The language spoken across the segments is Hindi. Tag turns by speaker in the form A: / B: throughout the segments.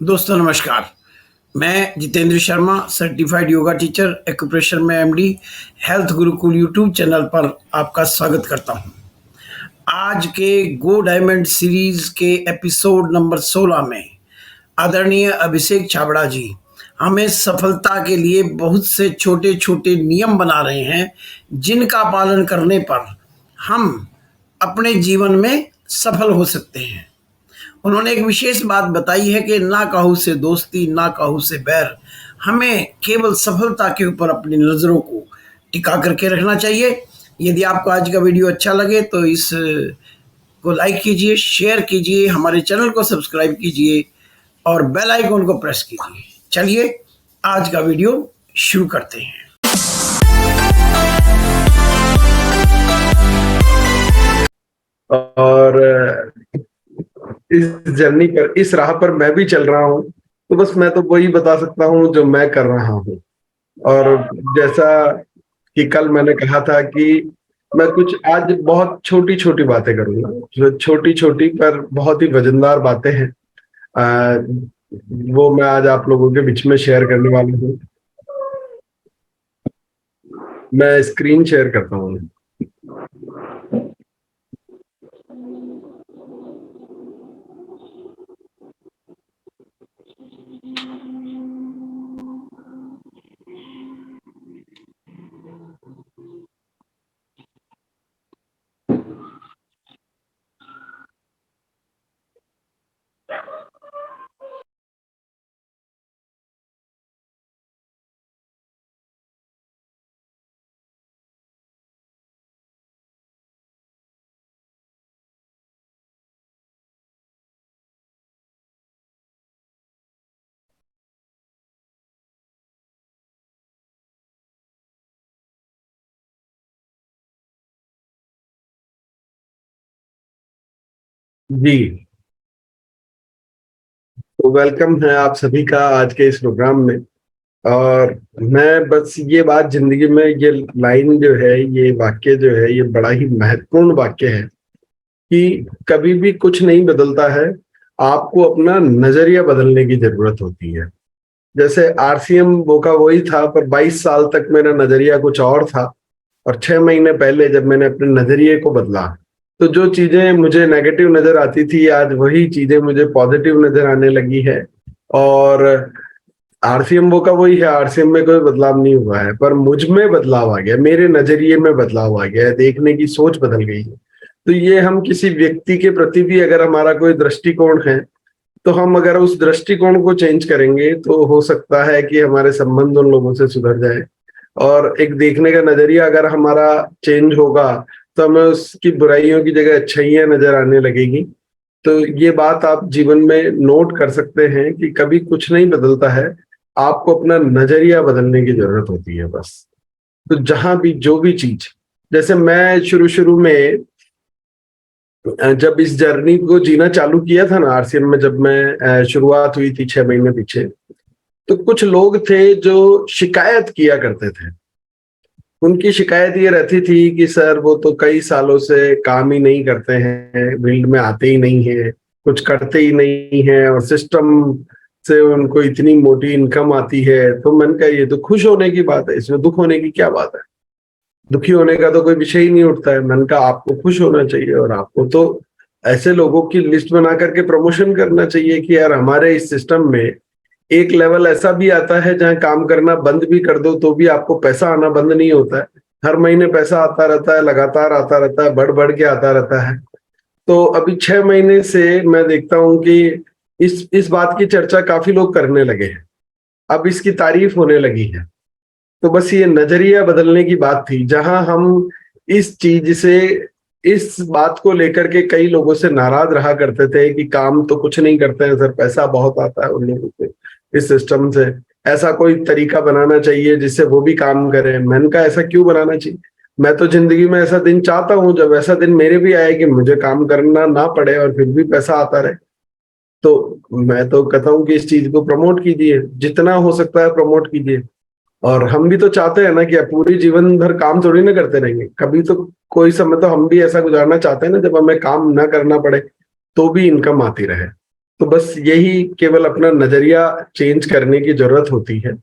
A: दोस्तों नमस्कार। मैं Jitendra Sharma, certified yoga teacher, acupressure में MD, health Gurukul YouTube channel पर आपका स्वागत करता हूं। आज के गो डायमंड सीरीज के एपिसोड नंबर 16 में आदरणीय अभिषेक छाबड़ा जी हमें सफलता के लिए बहुत से छोटे छोटे नियम बना रहे हैं, जिनका पालन करने पर हम अपने जीवन में सफल हो सकते हैं। उन्होंने एक विशेष बात बताई है कि ना काहू से दोस्ती, ना काहू से बैर। हमें केवल सफलता के ऊपर अपनी नज़रों को टिका करके रखना चाहिए। यदि आपको आज का वीडियो अच्छा लगे तो इस को लाइक कीजिए, शेयर कीजिए, हमारे चैनल को सब्सक्राइब कीजिए और बेल आइकन को प्रेस कीजिए। चलिए आज का वीडियो शुरू करते हैं।
B: और इस जर्नी पर, इस राह पर मैं भी चल रहा हूँ, तो बस मैं तो वही बता सकता हूँ जो मैं कर रहा हूँ। और जैसा कि कल मैंने कहा था कि मैं कुछ आज बहुत छोटी छोटी बातें करूंगा, जो छोटी छोटी पर बहुत ही वजनदार बातें हैं। वो मैं आज आप लोगों के बीच में शेयर करने वाला हूँ। मैं स्क्रीन शेयर करता हूँ। जी, तो वेलकम है आप सभी का आज के इस प्रोग्राम में। और मैं बस ये बात, जिंदगी में ये लाइन जो है, ये वाक्य जो है, ये बड़ा ही महत्वपूर्ण वाक्य है कि कभी भी कुछ नहीं बदलता है, आपको अपना नजरिया बदलने की जरूरत होती है। जैसे आरसीएम वो का वही था, पर 22 साल तक मेरा नजरिया कुछ और था। और 6 महीने पहले जब मैंने अपने नजरिए को बदला, तो जो चीजें मुझे नेगेटिव नजर आती थी, आज वही चीजें मुझे पॉजिटिव नजर आने लगी है। और आरसीएम वो का वही है, आरसीएम में कोई बदलाव नहीं हुआ है, पर मुझ में बदलाव आ गया, मेरे नजरिए में बदलाव आ गया है, देखने की सोच बदल गई है। तो ये हम किसी व्यक्ति के प्रति भी अगर हमारा कोई दृष्टिकोण है, तो हम अगर उस दृष्टिकोण को चेंज करेंगे तो हो सकता है कि हमारे संबंध उन लोगों से सुधर जाए। और एक देखने का नजरिया अगर हमारा चेंज होगा, तो हमें उसकी बुराइयों की जगह अच्छाइयां नजर आने लगेगी। तो ये बात आप जीवन में नोट कर सकते हैं कि कभी कुछ नहीं बदलता है, आपको अपना नजरिया बदलने की जरूरत होती है बस। तो जहां भी जो भी चीज, जैसे मैं शुरू शुरू में जब इस जर्नी को जीना चालू किया था ना, आरसीएम में जब मैं शुरुआत हुई थी 6 महीने पीछे, तो कुछ लोग थे जो शिकायत किया करते थे। उनकी शिकायत ये रहती थी कि सर वो तो कई सालों से काम ही नहीं करते हैं, फील्ड में आते ही नहीं है, कुछ करते ही नहीं है, और सिस्टम से उनको इतनी मोटी इनकम आती है। तो मैंने कहा ये तो खुश होने की बात है, इसमें दुख होने की क्या बात है? दुखी होने का तो कोई विषय ही नहीं उठता है। मैंने कहा आपको खुश होना चाहिए, और आपको तो ऐसे लोगों की लिस्ट बना करके प्रमोशन करना चाहिए कि यार हमारे इस सिस्टम में एक लेवल ऐसा भी आता है जहां काम करना बंद भी कर दो तो भी आपको पैसा आना बंद नहीं होता है। हर महीने पैसा आता रहता है, लगातार आता रहता है, बढ़ बढ़ के आता रहता है। तो अभी 6 महीने से मैं देखता हूं कि इस बात की चर्चा काफी लोग करने लगे हैं, अब इसकी तारीफ होने लगी है। तो बस ये नजरिया बदलने की बात थी, जहां हम इस चीज से, इस बात को लेकर के कई लोगों से नाराज रहा करते थे कि काम तो कुछ नहीं करते हैं सर, पैसा बहुत आता है उन लोगों को इस सिस्टम से, ऐसा कोई तरीका बनाना चाहिए जिससे वो भी काम करें। मैंने कहा ऐसा क्यों बनाना चाहिए? मैं तो जिंदगी में ऐसा दिन चाहता हूं जब ऐसा दिन मेरे भी आए कि मुझे काम करना ना पड़े और फिर भी पैसा आता रहे। तो मैं तो कहता हूँ कि इस चीज को प्रमोट कीजिए, जितना हो सकता है प्रमोट कीजिए। और हम भी तो चाहते हैं ना कि अब पूरी जीवन भर काम थोड़ी ना करते रहेंगे, कभी तो कोई समय तो हम भी ऐसा गुजारना चाहते हैं ना जब हमें काम ना करना पड़े तो भी इनकम आती रहे। तो बस यही केवल अपना नजरिया चेंज करने की जरूरत होती है।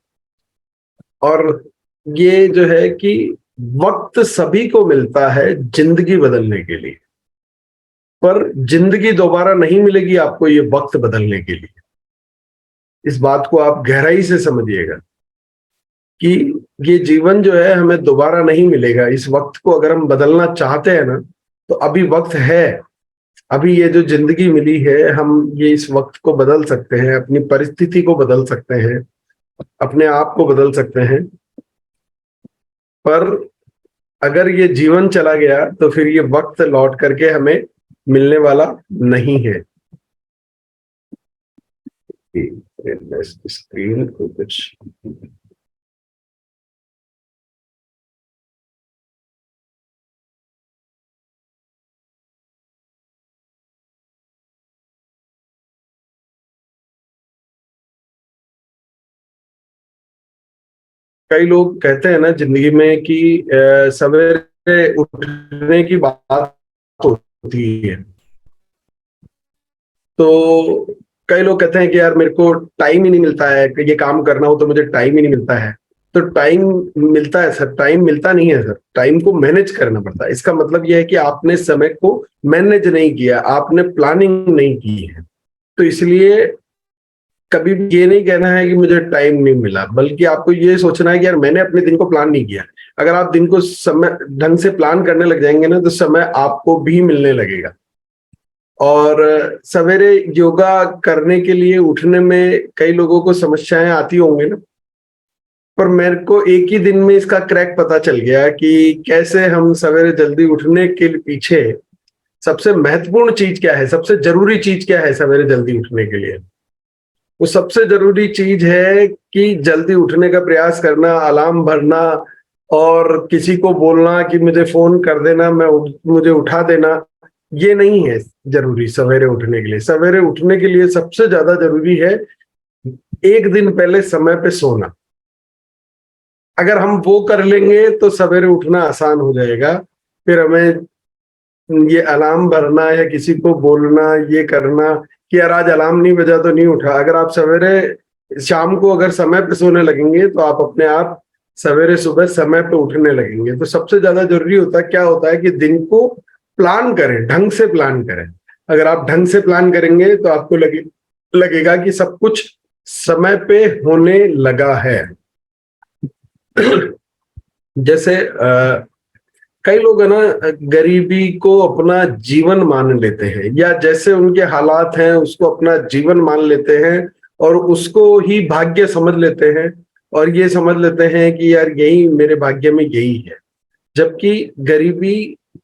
B: और ये जो है कि वक्त सभी को मिलता है जिंदगी बदलने के लिए, पर जिंदगी दोबारा नहीं मिलेगी आपको ये वक्त बदलने के लिए। इस बात को आप गहराई से समझिएगा कि ये जीवन जो है हमें दोबारा नहीं मिलेगा। इस वक्त को अगर हम बदलना चाहते हैं ना, तो अभी वक्त है। अभी ये जो जिंदगी मिली है, हम ये इस वक्त को बदल सकते हैं, अपनी परिस्थिति को बदल सकते हैं, अपने आप को बदल सकते हैं। पर अगर ये जीवन चला गया तो फिर ये वक्त लौट करके हमें मिलने वाला नहीं है। स्क्रीन को कुछ कई लोग कहते हैं ना जिंदगी में कि सवेरे उठने की बात होती है, तो कई लोग कहते हैं कि यार मेरे को टाइम ही नहीं मिलता है, कि ये काम करना हो तो मुझे टाइम ही नहीं मिलता है। तो टाइम मिलता है सर, टाइम मिलता नहीं है सर, टाइम को मैनेज करना पड़ता है। इसका मतलब यह है कि आपने समय को मैनेज नहीं किया, आपने प्लानिंग नहीं की है। तो इसलिए कभी भी ये नहीं कहना है कि मुझे टाइम नहीं मिला, बल्कि आपको ये सोचना है कि यार मैंने अपने दिन को प्लान नहीं किया। अगर आप दिन को समय ढंग से प्लान करने लग जाएंगे ना, तो समय आपको भी मिलने लगेगा। और सवेरे योगा करने के लिए उठने में कई लोगों को समस्याएं आती होंगी ना, पर मेरे को एक ही दिन में इसका क्रैक पता चल गया कि कैसे हम सवेरे जल्दी उठने के पीछे सबसे महत्वपूर्ण चीज क्या है, सबसे जरूरी चीज क्या है सवेरे जल्दी उठने के लिए। वो सबसे जरूरी चीज है कि जल्दी उठने का प्रयास करना, अलार्म भरना और किसी को बोलना कि मुझे फोन कर देना, मुझे उठा देना, ये नहीं है जरूरी सवेरे उठने के लिए। सवेरे उठने के लिए सबसे ज्यादा जरूरी है एक दिन पहले समय पे सोना। अगर हम वो कर लेंगे तो सवेरे उठना आसान हो जाएगा। फिर हमें ये अलार्म भरना या किसी को बोलना, ये करना कि यार आज अलार्म नहीं बजा तो नहीं उठा। अगर आप सवेरे शाम को अगर समय पे सोने लगेंगे तो आप अपने आप सवेरे सुबह समय पे उठने लगेंगे। तो सबसे ज्यादा जरूरी होता है क्या होता है कि दिन को प्लान करें, ढंग से प्लान करें। अगर आप ढंग से प्लान करेंगे तो आपको लगेगा कि सब कुछ समय पे होने लगा है। जैसे कई लोग है ना गरीबी को अपना जीवन मान लेते हैं, या जैसे उनके हालात हैं उसको अपना जीवन मान लेते हैं और उसको ही भाग्य समझ लेते हैं, और ये समझ लेते हैं कि यार यही मेरे भाग्य में यही है। जबकि गरीबी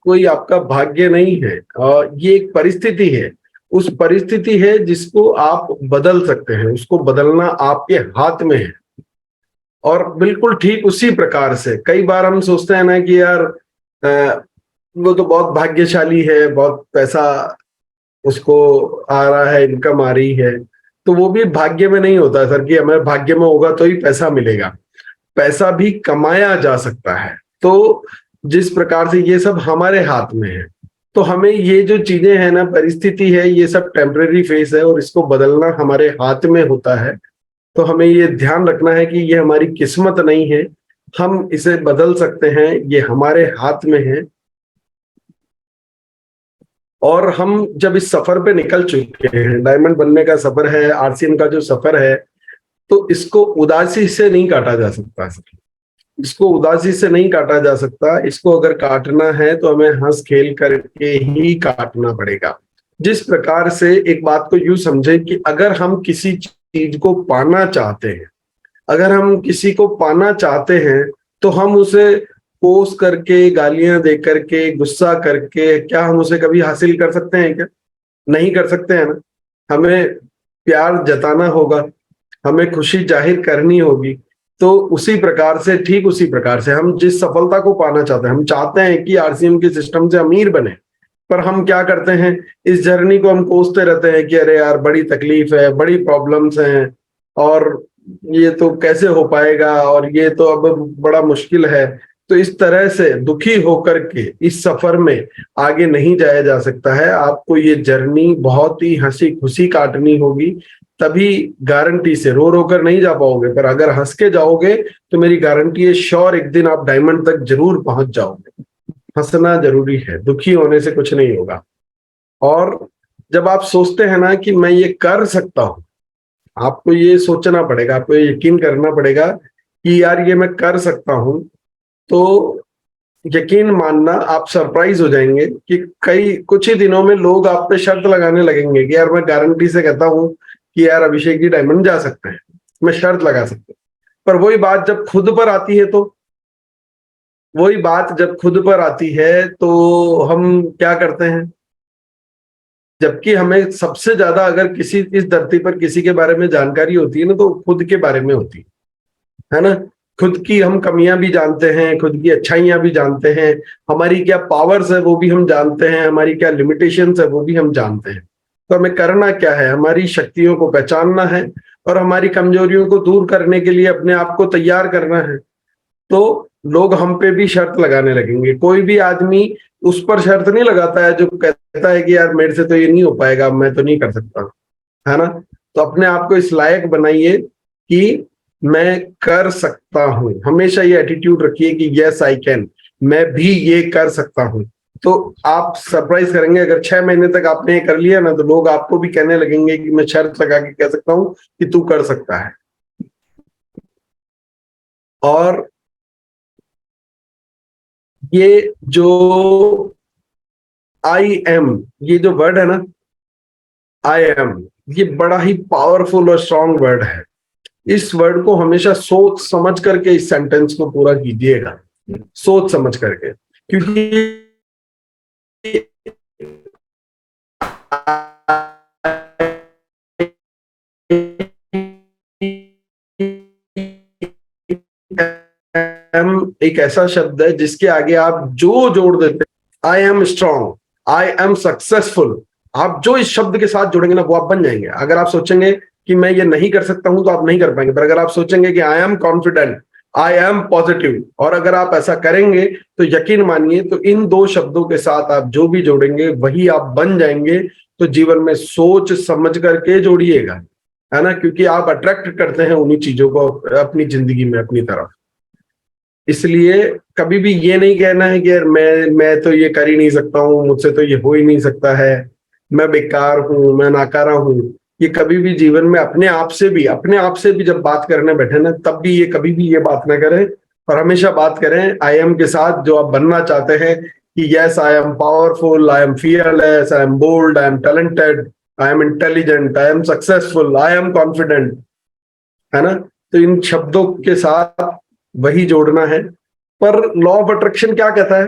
B: कोई आपका भाग्य नहीं है, और ये एक परिस्थिति है। उस परिस्थिति है जिसको आप बदल सकते हैं, उसको बदलना आपके हाथ में है। और बिल्कुल ठीक उसी प्रकार से कई बार हम सोचते हैं ना कि यार वो तो बहुत भाग्यशाली है, बहुत पैसा उसको आ रहा है, इनकम आ रही है। तो वो भी भाग्य में नहीं होता सर कि हमें भाग्य में होगा तो ही पैसा मिलेगा। पैसा भी कमाया जा सकता है। तो जिस प्रकार से ये सब हमारे हाथ में है, तो हमें ये जो चीजें हैं ना, परिस्थिति है, ये सब टेम्परेरी फेस है और इसको बदलना हमारे हाथ में होता है। तो हमें ये ध्यान रखना है कि ये हमारी किस्मत नहीं है, हम इसे बदल सकते हैं, ये हमारे हाथ में है। और हम जब इस सफर पे निकल चुके हैं, डायमंड बनने का सफर है, आरसीएम का जो सफर है, तो इसको उदासी से नहीं काटा जा सकता। इसको उदासी से नहीं काटा जा सकता। इसको अगर काटना है तो हमें हंस खेल करके ही काटना पड़ेगा। जिस प्रकार से एक बात को यूं समझे कि अगर हम किसी चीज को पाना चाहते हैं, अगर हम किसी को पाना चाहते हैं, तो हम उसे कोस करके, गालियां दे करके, गुस्सा करके क्या हम उसे कभी हासिल कर सकते हैं क्या? नहीं कर सकते हैं ना। हमें प्यार जताना होगा, हमें खुशी जाहिर करनी होगी। तो उसी प्रकार से, ठीक उसी प्रकार से हम जिस सफलता को पाना चाहते हैं, हम चाहते हैं कि आरसीएम के सिस्टम से अमीर बने, पर हम क्या करते हैं, इस जर्नी को हम कोसते रहते हैं कि अरे यार बड़ी तकलीफ है, बड़ी प्रॉब्लम्स हैं, और ये तो कैसे हो पाएगा, और ये तो अब बड़ा मुश्किल है। तो इस तरह से दुखी होकर के इस सफर में आगे नहीं जाया जा सकता है। आपको ये जर्नी बहुत ही हंसी खुशी काटनी होगी, तभी गारंटी से रो रो कर नहीं जा पाओगे। पर अगर हंस के जाओगे तो मेरी गारंटी है श्योर एक दिन आप डायमंड तक जरूर पहुंच जाओगे। हंसना जरूरी है, दुखी होने से कुछ नहीं होगा। और जब आप सोचते हैं ना कि मैं ये कर सकता हूं, आपको ये सोचना पड़ेगा, आपको ये यकीन करना पड़ेगा कि यार ये मैं कर सकता हूं। तो यकीन मानना, आप सरप्राइज हो जाएंगे कि कई कुछ ही दिनों में लोग आप पे शर्त लगाने लगेंगे कि यार मैं गारंटी से कहता हूं कि यार अभिषेक जी डायमंड जा सकते हैं, मैं शर्त लगा सकता हूं। पर वही बात जब खुद पर आती है तो वही बात जब खुद पर आती है तो हम क्या करते हैं? जबकि हमें सबसे ज्यादा अगर किसी इस धरती पर किसी के बारे में जानकारी होती है ना, तो खुद के बारे में होती है ना। खुद की हम कमियां भी जानते हैं, खुद की अच्छाइयां भी जानते हैं, हमारी क्या पावर्स है वो भी हम जानते हैं, हमारी क्या लिमिटेशंस है वो भी हम जानते हैं। तो हमें करना क्या है? हमारी शक्तियों को पहचानना है और हमारी कमजोरियों को दूर करने के लिए अपने आप को तैयार करना है। तो लोग हम पे भी शर्त लगाने लगेंगे। कोई भी आदमी उस पर शर्त नहीं लगाता है जो कहता है कि यार मेरे से तो ये नहीं हो पाएगा, मैं तो नहीं कर सकता, है ना। तो अपने आप को इस लायक बनाइए कि मैं कर सकता हूं। हमेशा ये एटीट्यूड रखिए कि यस आई कैन, मैं भी ये कर सकता हूं। तो आप सरप्राइज करेंगे, अगर 6 महीने तक आपने ये कर लिया ना, तो लोग आपको भी कहने लगेंगे कि मैं शर्त लगा के कह सकता हूं कि तू कर सकता है। और ये जो आई एम, ये जो वर्ड है ना, आई एम, ये बड़ा ही पावरफुल और स्ट्रांग वर्ड है। इस वर्ड को हमेशा सोच समझ करके इस सेंटेंस को पूरा कीजिएगा, सोच समझ करके, क्योंकि एम एक ऐसा शब्द है जिसके आगे आप जो जोड़ देते हैं, I am strong, I am successful, आप जो इस शब्द के साथ जोड़ेंगे ना वो आप बन जाएंगे। अगर आप सोचेंगे कि मैं ये नहीं कर सकता हूं तो आप नहीं कर पाएंगे। पर अगर आप सोचेंगे कि आई am confident, I am positive, और अगर आप ऐसा करेंगे तो यकीन मानिए, तो इन दो शब्दों के साथ आप जो भी जोड़ेंगे वही आप बन जाएंगे। तो जीवन में सोच समझ करके जोड़िएगा, है ना, क्योंकि आप अट्रैक्ट करते हैं उन्हीं चीजों को अपनी जिंदगी में अपनी तरफ। इसलिए कभी भी ये नहीं कहना है कि यार मैं तो ये कर ही नहीं सकता हूँ, मुझसे तो ये हो ही नहीं सकता है, मैं बेकार हूं, मैं नाकारा हूं। ये कभी भी जीवन में अपने आप से भी जब बात करने बैठे ना, तब भी ये कभी भी ये बात ना करें। और हमेशा बात करें आई एम के साथ, जो आप बनना चाहते हैं, कि yes I am powerful, I am fearless, I am bold, I am talented, I am intelligent, I am successful, I am confident, है ना। तो इन शब्दों के साथ वही जोड़ना है। पर लॉ ऑफ अट्रैक्शन क्या कहता है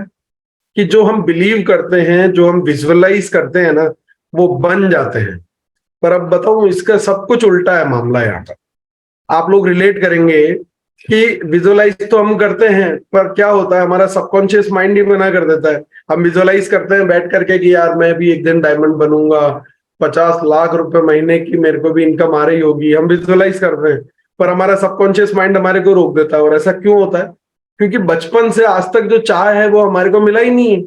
B: कि जो हम बिलीव करते हैं, जो हम विजुअलाइज करते हैं ना, वो बन जाते हैं। पर अब बताऊं, इसका सब कुछ उल्टा है मामला यहाँ पर। आप लोग रिलेट करेंगे कि विजुअलाइज तो हम करते हैं, पर क्या होता है, हमारा सबकॉन्शियस माइंड ही मना कर देता है। हम विजुअलाइज करते हैं बैठ करके कि यार मैं भी एक दिन डायमंड बनूंगा, 50 लाख रुपए महीने की मेरे को भी इनकम आ रही होगी, हम विजुअलाइज करते हैं। पर हमारा सबकॉन्शियस माइंड हमारे को रोक देता है। और ऐसा क्यों होता है? क्योंकि बचपन से आज तक जो चाह है वो हमारे को मिला ही नहीं है।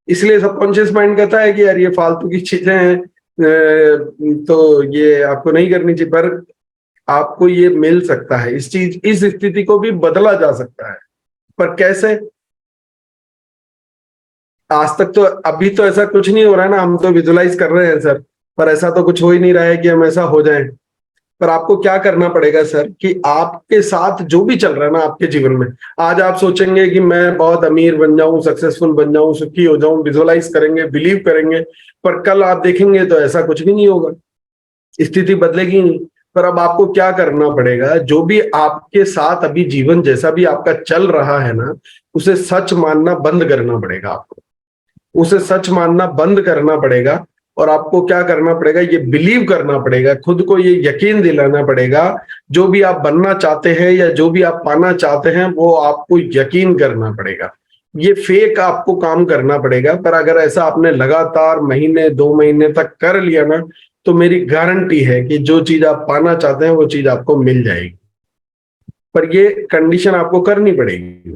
B: इसलिए सबकॉन्शियस माइंड कहता है कि यार ये फालतू की चीजें हैं, तो ये आपको नहीं करनी चाहिए। पर आपको ये मिल सकता है, इस स्थिति को भी बदला जा सकता है। पर कैसे? आज तक तो अभी तो ऐसा कुछ नहीं हो रहा है ना, हम तो विजुलाइज कर रहे हैं सर, पर ऐसा तो कुछ हो ही नहीं रहा है कि हम ऐसा हो जाएं। पर आपको क्या करना पड़ेगा सर, कि आपके साथ जो भी चल रहा है ना आपके जीवन में, आज आप सोचेंगे कि मैं बहुत अमीर बन जाऊं, सक्सेसफुल बन जाऊं, सुखी हो जाऊं, विजुअलाइज करेंगे, बिलीव करेंगे, पर कल आप देखेंगे तो ऐसा कुछ भी नहीं होगा, स्थिति बदलेगी नहीं। पर अब आपको क्या करना पड़ेगा, जो भी आपके साथ अभी जीवन जैसा भी आपका चल रहा है ना, उसे सच मानना बंद करना पड़ेगा आपको, उसे सच मानना बंद करना पड़ेगा। और आपको क्या करना पड़ेगा, ये बिलीव करना पड़ेगा, खुद को ये यकीन दिलाना पड़ेगा, जो भी आप बनना चाहते हैं या जो भी आप पाना चाहते हैं वो आपको यकीन करना पड़ेगा। ये फेक आपको काम करना पड़ेगा। पर अगर ऐसा आपने लगातार महीने 2 महीने तक कर लिया ना, तो मेरी गारंटी है कि जो चीज आप पाना चाहते हैं वो चीज आपको मिल जाएगी। पर ये कंडीशन आपको करनी पड़ेगी।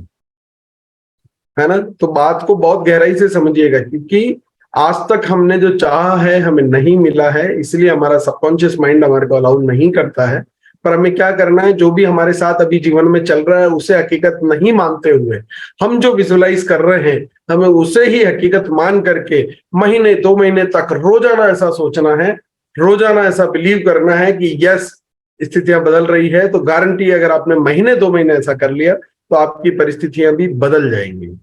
B: है ना। तो बात को बहुत गहराई से समझिएगा, क्योंकि आज तक हमने जो चाहा है हमें नहीं मिला है, इसलिए हमारा सबकॉन्शियस माइंड हमारे को अलाउ नहीं करता है। पर हमें क्या करना है, जो भी हमारे साथ अभी जीवन में चल रहा है उसे हकीकत नहीं मानते हुए हम जो विजुलाइज कर रहे हैं हमें उसे ही हकीकत मान करके महीने 2 महीने तक रोजाना ऐसा सोचना है, रोजाना ऐसा बिलीव करना है कि यस स्थितियां बदल रही है। तो गारंटी, अगर आपने महीने 2 महीने ऐसा कर लिया तो आपकी परिस्थितियां भी बदल जाएंगी।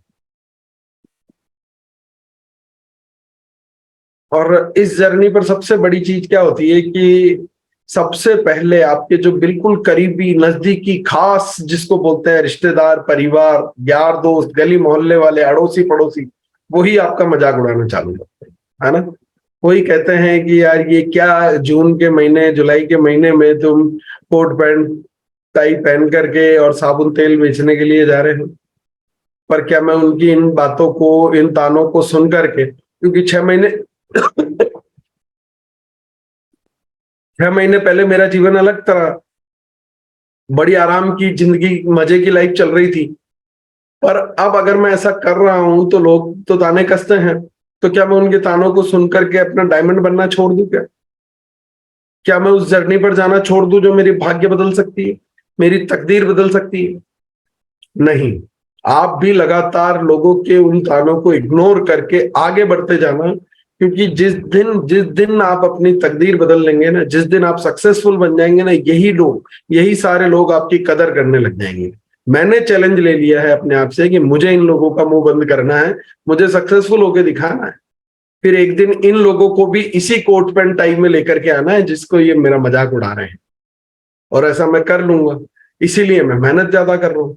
B: और इस जर्नी पर सबसे बड़ी चीज क्या होती है कि सबसे पहले आपके जो बिल्कुल करीबी नजदीकी खास जिसको बोलते हैं रिश्तेदार, परिवार, यार दोस्त, गली मोहल्ले वाले, अड़ोसी पड़ोसी, वही आपका मजाक उड़ाना चालू करते हैं, है ना। वही कहते हैं कि यार ये क्या जून के महीने, जुलाई के महीने में तुम कोट पैंट टाई पहन करके और साबुन तेल बेचने के लिए जा रहे हो। पर क्या मैं उनकी इन बातों को, इन तानों को सुन करके, क्योंकि 6 महीने 6 महीने पहले मेरा जीवन अलग तरह, बड़ी आराम की जिंदगी, मजे की लाइफ चल रही थी। पर अब अगर मैं ऐसा कर रहा हूं तो लोग तो ताने कसते हैं। तो क्या मैं उनके तानों को सुन करके अपना डायमंड बनना छोड़ दूं? क्या मैं उस जर्नी पर जाना छोड़ दूं जो मेरी भाग्य बदल सकती है, मेरी तकदीर बदल सकती है? नहीं। आप भी लगातार लोगों के उन तानों को इग्नोर करके आगे बढ़ते जाना, क्योंकि जिस दिन आप अपनी तकदीर बदल लेंगे ना, जिस दिन आप सक्सेसफुल बन जाएंगे ना, यही लोग, यही सारे लोग आपकी कदर करने लग जाएंगे। मैंने चैलेंज ले लिया है अपने आप से कि मुझे इन लोगों का मुंह बंद करना है, मुझे सक्सेसफुल होकर दिखाना है। फिर एक दिन इन लोगों को भी इसी कोट पैंट टाई में लेकर के आना है जिसको ये मेरा मजाक उड़ा रहे हैं, और ऐसा मैं कर लूंगा। इसीलिए मैं मेहनत ज्यादा कर रहा हूं।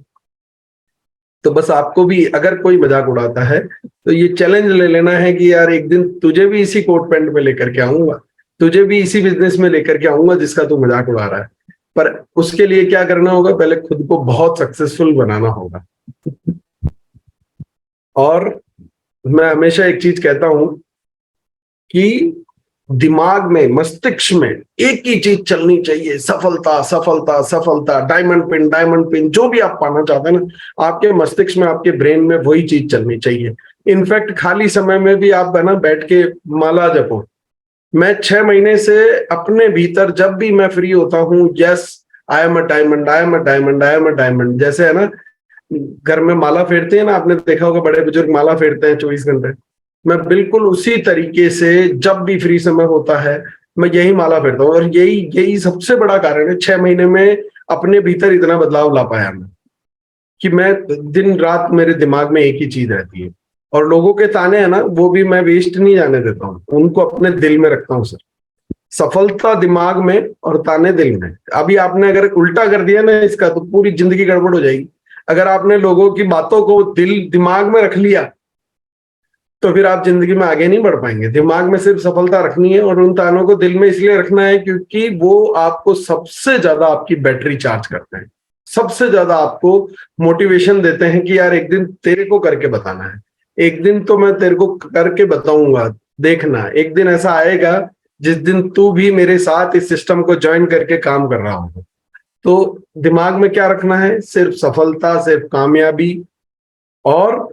B: तो बस आपको भी अगर कोई मजाक उड़ाता है तो ये चैलेंज ले लेना है कि यार एक दिन तुझे भी इसी कोट पैंट में लेकर के आऊंगा, तुझे भी इसी बिजनेस में लेकर के आऊंगा जिसका तू मजाक उड़ा रहा है। पर उसके लिए क्या करना होगा, पहले खुद को बहुत सक्सेसफुल बनाना होगा। और मैं हमेशा एक चीज कहता हूं कि दिमाग में, मस्तिष्क में एक ही चीज चलनी चाहिए, सफलता सफलता सफलता, डायमंड पिन जो भी आप पाना चाहते हैं ना, आपके मस्तिष्क में, आपके ब्रेन में वही चीज चलनी चाहिए। इनफैक्ट खाली समय में भी आप है ना बैठ के माला जपो। मैं 6 महीने से अपने भीतर जब भी मैं फ्री होता हूँ, yes I am a diamond, I am a diamond, I am a diamond, जैसे है ना घर में माला फेरते हैं ना, आपने देखा होगा बड़े बुजुर्ग माला फेरते हैं 24 घंटे। मैं बिल्कुल उसी तरीके से जब भी फ्री समय होता है मैं यही माला फेरता हूँ। और यही यही सबसे बड़ा कारण है 6 महीने में अपने भीतर इतना बदलाव ला पाया मैं, कि मैं दिन रात मेरे दिमाग में एक ही चीज रहती है। और लोगों के ताने हैं ना, वो भी मैं वेस्ट नहीं जाने देता हूँ, उनको अपने दिल में रखता हूँ सर। सफलता दिमाग में और ताने दिल में। अभी आपने अगर उल्टा कर दिया ना इसका तो पूरी जिंदगी गड़बड़ हो जाएगी। अगर आपने लोगों की बातों को दिमाग में रख लिया तो फिर आप जिंदगी में आगे नहीं बढ़ पाएंगे। दिमाग में सिर्फ सफलता रखनी है, और उन तानों को दिल में इसलिए रखना है क्योंकि वो आपको सबसे ज्यादा आपकी बैटरी चार्ज करते हैं, सबसे ज्यादा आपको मोटिवेशन देते हैं कि यार एक दिन तेरे को करके बताना है, एक दिन तो मैं तेरे को करके बताऊंगा, देखना एक दिन ऐसा आएगा जिस दिन तू भी मेरे साथ इस सिस्टम को ज्वाइन करके काम कर रहा होगा। तो दिमाग में क्या रखना है, सिर्फ सफलता, सिर्फ कामयाबी। और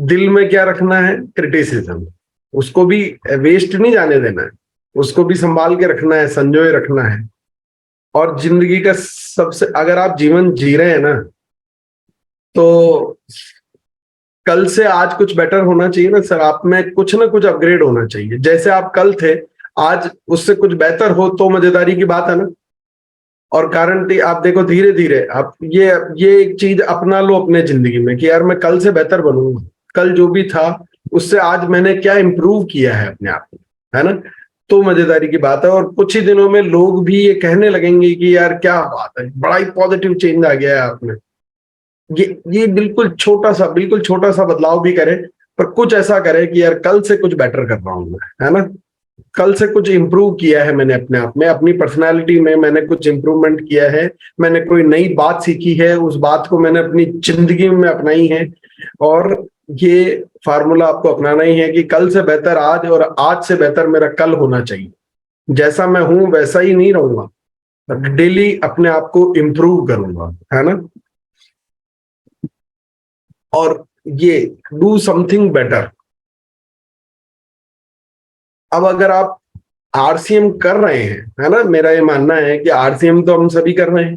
B: दिल में क्या रखना है, क्रिटिसिज्म। उसको भी वेस्ट नहीं जाने देना है, उसको भी संभाल के रखना है, संजोए रखना है। और जिंदगी का सबसे, अगर आप जीवन जी रहे हैं ना, तो कल से आज कुछ बेटर होना चाहिए ना सर। आप में कुछ ना कुछ अपग्रेड होना चाहिए। जैसे आप कल थे, आज उससे कुछ बेहतर हो तो मजेदारी की बात है ना। और गारंटी आप देखो, धीरे धीरे आप ये एक चीज अपना लो अपने जिंदगी में कि यार मैं कल से बेहतर बनूंगा। कल जो भी था उससे आज मैंने क्या इंप्रूव किया है अपने आप में, है ना। तो मजेदारी की बात है। और कुछ ही दिनों में लोग भी ये कहने लगेंगे कि यार क्या बात है, बड़ा ही पॉजिटिव चेंज आ गया है आप में। ये बिल्कुल छोटा सा बदलाव भी करे, पर कुछ ऐसा करे कि यार कल से कुछ बेटर कर रहा हूं मैं, है ना। कल से कुछ इंप्रूव किया है मैंने अपने आप में, अपनी पर्सनालिटी में मैंने कुछ इंप्रूवमेंट किया है। मैंने कोई नई बात सीखी है, उस बात को मैंने अपनी जिंदगी में अपनाई है। और ये फार्मूला आपको अपनाना ही है कि कल से बेहतर आज, और आज से बेहतर मेरा कल होना चाहिए। जैसा मैं हूं वैसा ही नहीं रहूंगा, डेली अपने आप को इम्प्रूव करूंगा, है ना। और ये डू समथिंग बेटर। अब अगर आप आरसीएम कर रहे हैं, है ना, मेरा ये मानना है कि आरसीएम तो हम सभी कर रहे हैं,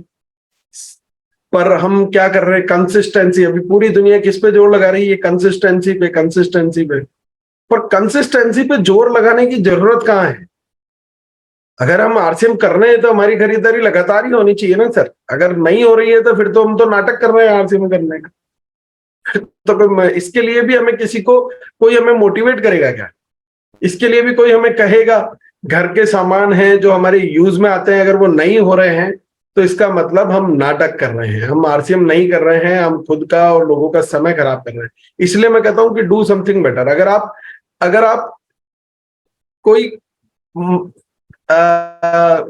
B: पर हम क्या कर रहे हैं, कंसिस्टेंसी। अभी पूरी दुनिया किस पे जोर लगा रही है, कंसिस्टेंसी पे, कंसिस्टेंसी पे। पर कंसिस्टेंसी पे जोर लगाने की जरूरत कहाँ है? अगर हम आरसीएम कर रहे हैं तो हमारी खरीदारी लगातार ही होनी चाहिए ना सर। अगर नहीं हो रही है तो फिर तो हम तो नाटक कर रहे हैं आरसीएम करने का। तो इसके लिए भी हमें किसी को, कोई हमें मोटिवेट करेगा क्या? इसके लिए भी कोई हमें कहेगा, घर के सामान हैं जो हमारे यूज में आते हैं, अगर वो नहीं हो रहे हैं तो इसका मतलब हम नाटक कर रहे हैं, हम आरसीएम नहीं कर रहे हैं, हम खुद का और लोगों का समय खराब कर रहे हैं। इसलिए मैं कहता हूं कि डू समथिंग बेटर। अगर आप कोई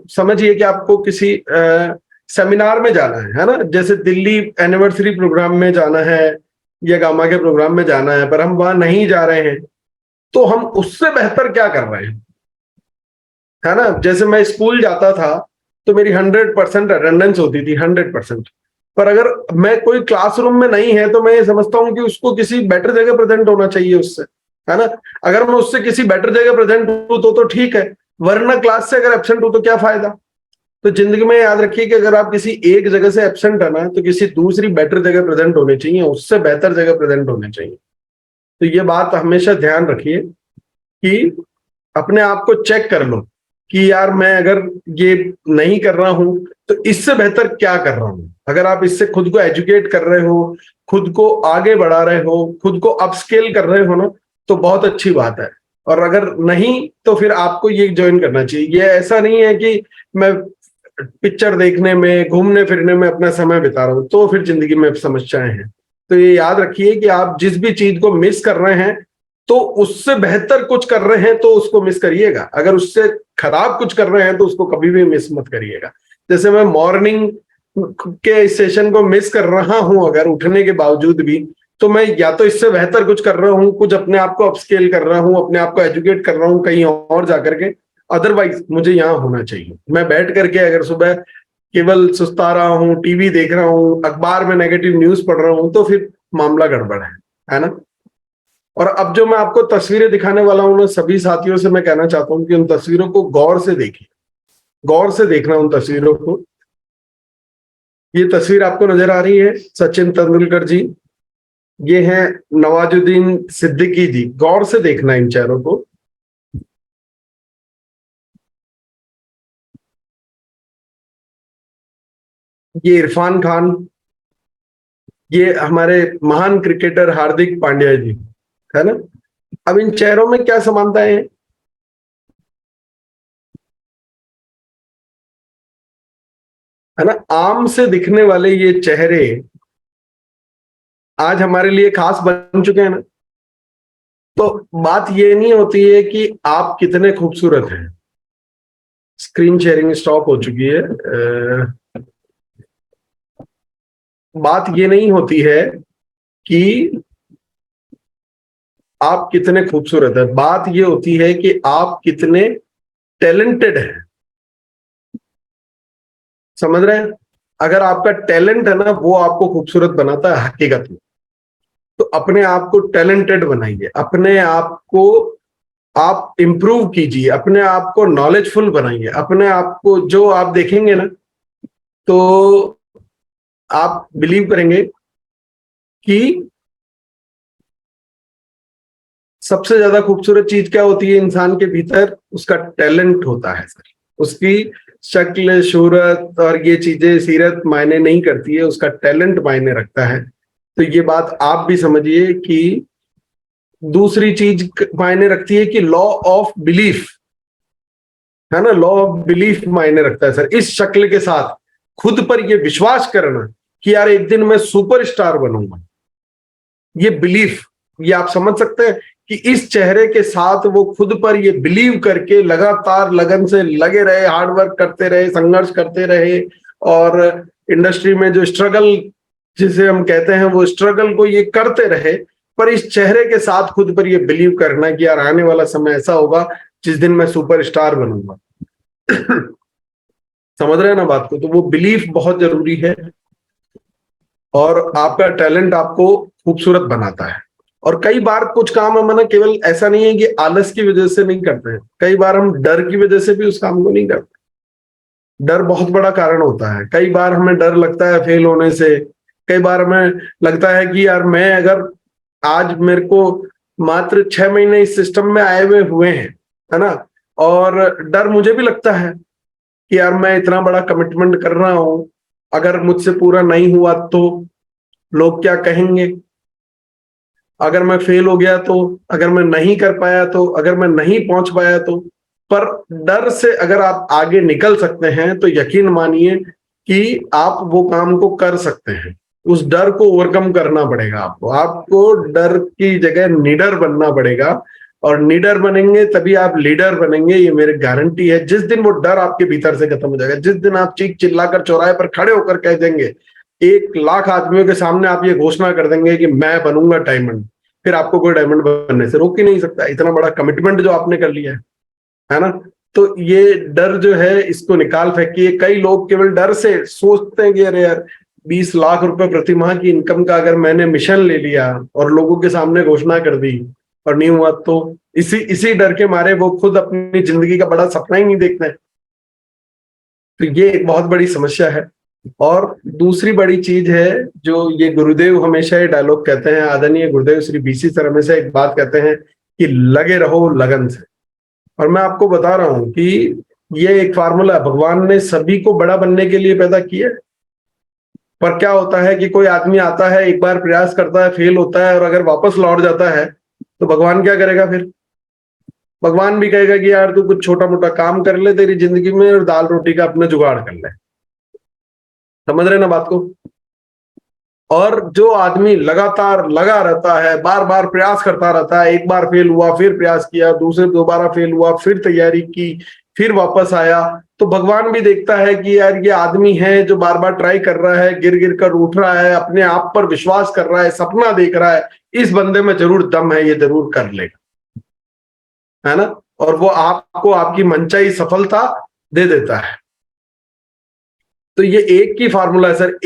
B: समझिए कि आपको किसी सेमिनार में जाना है ना, जैसे दिल्ली एनिवर्सरी प्रोग्राम में जाना है या गामा के प्रोग्राम में जाना है, पर हम वहां नहीं जा रहे हैं, तो हम उससे बेहतर क्या कर रहे हैं, है ना। जैसे मैं स्कूल जाता था तो मेरी 100% अटेंडेंस होती थी, 100%। पर अगर मैं कोई क्लासरूम में नहीं है तो मैं ये समझता हूं कि उसको किसी बेटर जगह प्रेजेंट होना चाहिए उससे, है ना। अगर मैं उससे किसी बेटर जगह प्रेजेंट हूं तो ठीक है, वरना क्लास से अगर एब्सेंट हूं तो क्या फायदा। तो जिंदगी में याद रखिए कि अगर आप किसी एक जगह से एब्सेंट है ना, तो किसी दूसरी बेटर जगह प्रेजेंट होनी चाहिए, उससे बेहतर जगह प्रेजेंट होने चाहिए। तो ये बात हमेशा ध्यान रखिए कि अपने आप को चेक कर लो कि यार मैं अगर ये नहीं कर रहा हूं तो इससे बेहतर क्या कर रहा हूं। अगर आप इससे खुद को एजुकेट कर रहे हो, खुद को आगे बढ़ा रहे हो, खुद को अपस्केल कर रहे हो ना, तो बहुत अच्छी बात है। और अगर नहीं तो फिर आपको ये ज्वाइन करना चाहिए। ये ऐसा नहीं है कि मैं पिक्चर देखने में, घूमने फिरने में अपना समय बिता रहा हूं, तो फिर जिंदगी में समस्याएं हैं। तो ये याद रखिए कि आप जिस भी चीज को मिस कर रहे हैं तो उससे बेहतर कुछ कर रहे हैं तो उसको मिस करिएगा, अगर उससे खराब कुछ कर रहे हैं तो उसको कभी भी मिस मत करिएगा। जैसे मैं मॉर्निंग के सेशन को मिस कर रहा हूं अगर उठने के बावजूद भी, तो मैं या तो इससे बेहतर कुछ कर रहा हूं, कुछ अपने आप को अपस्केल कर रहा हूं, अपने आप को एजुकेट कर रहा हूं कहीं और जाकर के। अदरवाइज मुझे यहाँ होना चाहिए। मैं बैठ करके अगर सुबह केवल सुस्ता रहा हूँ, टीवी देख रहा हूँ, अखबार में नेगेटिव न्यूज पढ़ रहा हूँ, तो फिर मामला गड़बड़ है ना। और अब जो मैं आपको तस्वीरें दिखाने वाला हूं ना, सभी साथियों से मैं कहना चाहता हूं कि उन तस्वीरों को गौर से देखिए, गौर से देखना उन तस्वीरों को। ये तस्वीर आपको नजर आ रही है सचिन तेंदुलकर जी, ये है नवाजुद्दीन सिद्दीकी जी। गौर से देखना इन चेहरों को। ये इरफान खान, ये हमारे महान क्रिकेटर हार्दिक पांड्या जी, है ना। अब इन चेहरों में क्या समानताएं हैं, है ना। आम से दिखने वाले ये चेहरे आज हमारे लिए खास बन चुके हैं ना। तो बात ये नहीं होती है कि आप कितने खूबसूरत हैं। स्क्रीन शेयरिंग स्टॉप हो चुकी है। बात ये नहीं होती है कि आप कितने खूबसूरत हैं, बात ये होती है कि आप कितने टैलेंटेड हैं। समझ रहे हैं? अगर आपका टैलेंट है ना, वो आपको खूबसूरत बनाता है हकीकत में। तो अपने आप को टैलेंटेड बनाइए, अपने आप को आप इंप्रूव कीजिए, अपने आप को नॉलेजफुल बनाइए, अपने आप को, जो आप देखेंगे ना तो आप बिलीव करेंगे कि सबसे ज्यादा खूबसूरत चीज क्या होती है इंसान के भीतर, उसका टैलेंट होता है सर। उसकी शक्ल शूरत और ये चीजें सीरत मायने नहीं करती है, उसका टैलेंट मायने रखता है। तो ये बात आप भी समझिए कि दूसरी चीज मायने रखती है कि लॉ ऑफ बिलीफ, है ना। लॉ ऑफ बिलीफ मायने रखता है सर। इस शक्ल के साथ खुद पर यह विश्वास करना कि यार एक दिन मैं सुपरस्टार बनूंगा, ये बिलीफ, ये आप समझ सकते हैं कि इस चेहरे के साथ वो खुद पर ये बिलीव करके लगातार लगन से लगे रहे, हार्डवर्क करते रहे, संघर्ष करते रहे, और इंडस्ट्री में जो स्ट्रगल जिसे हम कहते हैं वो स्ट्रगल को ये करते रहे। पर इस चेहरे के साथ खुद पर ये बिलीव करना कि यार आने वाला समय ऐसा होगा जिस दिन मैं सुपरस्टार बनूंगा। समझ रहे हैं ना बात को। तो वो बिलीफ बहुत जरूरी है। और आपका टैलेंट आपको खूबसूरत बनाता है। और कई बार कुछ काम हम ना केवल ऐसा नहीं है कि आलस की वजह से नहीं करते हैं, कई बार हम डर की वजह से भी उस काम को नहीं करते। डर बहुत बड़ा कारण होता है। कई बार हमें डर लगता है फेल होने से, कई बार हमें लगता है कि यार मैं अगर आज मेरे को मात्र 6 महीने इस सिस्टम में आए हुए हैं, है ना, और डर मुझे भी लगता है कि यार मैं इतना बड़ा कमिटमेंट कर रहा हूं, अगर मुझसे पूरा नहीं हुआ तो लोग क्या कहेंगे, अगर मैं फेल हो गया तो, अगर मैं नहीं कर पाया तो, अगर मैं नहीं पहुंच पाया तो। पर डर से अगर आप आगे निकल सकते हैं तो यकीन मानिए कि आप वो काम को कर सकते हैं। उस डर को ओवरकम करना पड़ेगा आपको। आपको डर की जगह निडर बनना पड़ेगा, और निडर बनेंगे तभी आप लीडर बनेंगे, ये मेरी गारंटी है। जिस दिन वो डर आपके भीतर से खत्म हो जाएगा, जिस दिन आप चीख चिल्लाकर चौराहे पर खड़े होकर कह देंगे, 1 लाख आदमियों के सामने आप ये घोषणा कर देंगे कि मैं बनूंगा डायमंड, फिर आपको कोई डायमंड बनने से रोक ही नहीं सकता। इतना बड़ा कमिटमेंट जो आपने कर लिया है ना। तो ये डर जो है इसको निकाल फेंकिए। कई लोग केवल डर से सोचते हैं कि अरे यार 20 लाख रुपए प्रति माह की इनकम का अगर मैंने मिशन ले लिया और लोगों के सामने घोषणा कर दी और नहीं हुआ, तो इसी इसी डर के मारे वो खुद अपनी जिंदगी का बड़ा सपना ही नहीं देखते हैं। तो ये एक बहुत बड़ी समस्या है। और दूसरी बड़ी चीज है जो ये गुरुदेव हमेशा ये डायलॉग कहते हैं, आदरणीय गुरुदेव श्री बीसी सर हमेशा एक बात कहते हैं कि लगे रहो लगन से। और मैं आपको बता रहा हूं कि ये एक फार्मूला भगवान ने सभी को बड़ा बनने के लिए पैदा किया है। पर क्या होता है कि कोई आदमी आता है, एक बार प्रयास करता है, फेल होता है, और अगर वापस लौट जाता है तो भगवान क्या करेगा फिर? भगवान भी कहेगा कि यार तू कुछ छोटा मोटा काम कर ले तेरी जिंदगी में और दाल रोटी का अपना जुगाड़ कर ले। समझ रहे ना बात को? और जो आदमी लगातार लगा रहता है, बार बार प्रयास करता रहता है, एक बार फेल हुआ फिर प्रयास किया, दूसरे दोबारा फेल हुआ फिर तैयारी की, फिर वापस आया, तो भगवान भी देखता है कि यार ये आदमी है जो बार बार ट्राई कर रहा है, गिर गिर कर उठ रहा है, अपने आप पर विश्वास कर रहा है, सपना देख रहा है, इस बंदे में जरूर दम है, ये जरूर कर लेगा, है ना। और वो आपको आपकी मनचाही सफलता दे देता है। तो ये एक ही फार्मूला है सर,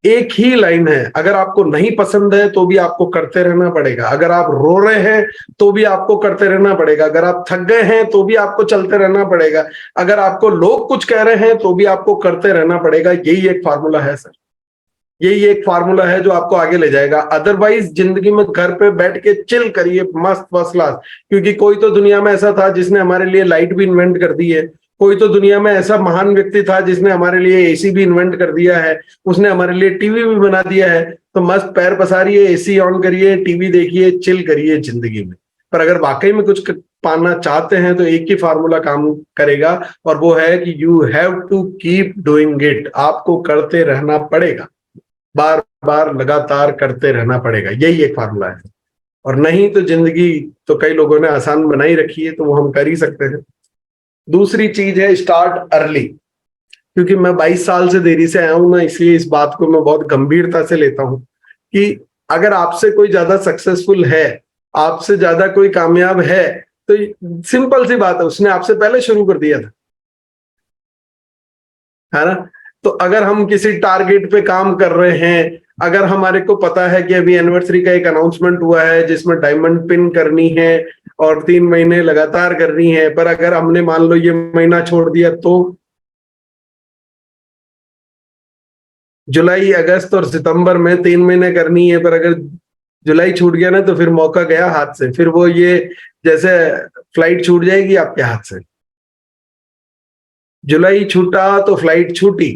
B: एक ही लाइन है। अगर आपको नहीं पसंद है तो भी आपको करते रहना पड़ेगा, अगर आप रो रहे हैं तो भी आपको करते रहना पड़ेगा, अगर आप थक गए हैं तो भी आपको चलते रहना पड़ेगा, अगर आपको लोग कुछ कह रहे हैं तो भी आपको करते रहना पड़ेगा। यही एक फार्मूला है सर, यही एक फार्मूला है जो आपको आगे ले जाएगा। अदरवाइज जिंदगी में घर पे बैठ के चिल करिए मस्त फर्स्ट क्लास, क्योंकि कोई तो दुनिया में ऐसा था जिसने हमारे लिए लाइट भी इन्वेंट कर दी है, कोई तो दुनिया में ऐसा महान व्यक्ति था जिसने हमारे लिए एसी भी इन्वेंट कर दिया है, उसने हमारे लिए टीवी भी बना दिया है। तो मस्त पैर पसारिए, एसी ऑन करिए, टीवी देखिए, चिल करिए जिंदगी में। पर अगर वाकई में कुछ पाना चाहते हैं तो एक ही फार्मूला काम करेगा, और वो है कि you have to keep doing it. आपको करते रहना पड़ेगा, बार बार लगातार करते रहना पड़ेगा, यही एक फार्मूला है। और नहीं तो जिंदगी तो कई लोगों ने आसान बनाई रखी है, तो वो हम कर ही सकते हैं। दूसरी चीज है स्टार्ट अर्ली। क्योंकि मैं 22 साल से देरी से आया हूं ना, इसलिए इस बात को मैं बहुत गंभीरता से लेता हूं कि अगर आपसे कोई ज्यादा सक्सेसफुल है, आपसे ज्यादा कोई कामयाब है, तो सिंपल सी बात है, उसने आपसे पहले शुरू कर दिया था, है ना। तो अगर हम किसी टारगेट पे काम कर रहे हैं, अगर हमारे को पता है कि अभी एनिवर्सरी का एक अनाउंसमेंट हुआ है जिसमें डायमंड पिन करनी है और 3 महीने लगातार करनी है, पर अगर हमने मान लो ये महीना छोड़ दिया तो जुलाई अगस्त और सितंबर में 3 महीने करनी है, पर अगर जुलाई छूट गया ना तो फिर मौका गया हाथ से, फिर वो ये जैसे फ्लाइट छूट जाएगी आपके हाथ से। जुलाई छूटा तो फ्लाइट छूटी,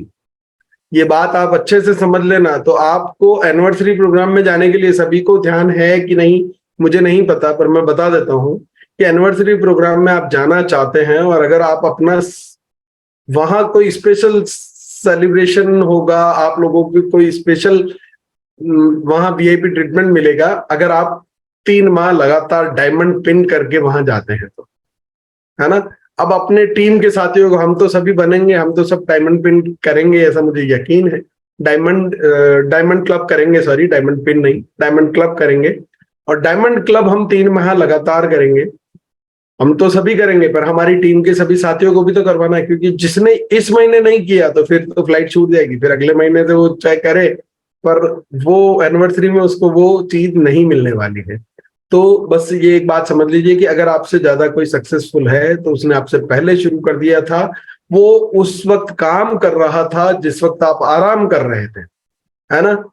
B: ये बात आप अच्छे से समझ लेना। तो आपको एनिवर्सरी प्रोग्राम में जाने के लिए सभी को ध्यान है कि नहीं मुझे नहीं पता, पर मैं बता देता हूं कि एनिवर्सरी प्रोग्राम में आप जाना चाहते हैं और अगर आप अपना वहां कोई स्पेशल सेलिब्रेशन होगा, आप लोगों की कोई स्पेशल वहां वीआईपी ट्रीटमेंट मिलेगा अगर आप 3 माह लगातार डायमंड पिन करके वहां जाते हैं तो, है ना। अब अपने टीम के साथियों को, हम तो सभी बनेंगे, हम तो सब डायमंड पिन करेंगे ऐसा मुझे यकीन है। डायमंड क्लब करेंगे, सॉरी डायमंड पिन नहीं, डायमंड क्लब करेंगे। और डायमंड क्लब हम 3 माह लगातार करेंगे, हम तो सभी करेंगे, पर हमारी टीम के सभी साथियों को भी तो करवाना है, क्योंकि जिसने इस महीने नहीं किया तो फिर तो फ्लाइट छूट जाएगी, फिर अगले महीने तो वो चाहे करे पर वो एनिवर्सरी में उसको वो चीज नहीं मिलने वाली है। तो बस ये एक बात समझ लीजिए कि अगर आपसे ज्यादा कोई सक्सेसफुल है तो उसने आपसे पहले शुरू कर दिया था। वो उस वक्त काम कर रहा था जिस वक्त आप आराम कर रहे थे, है ना।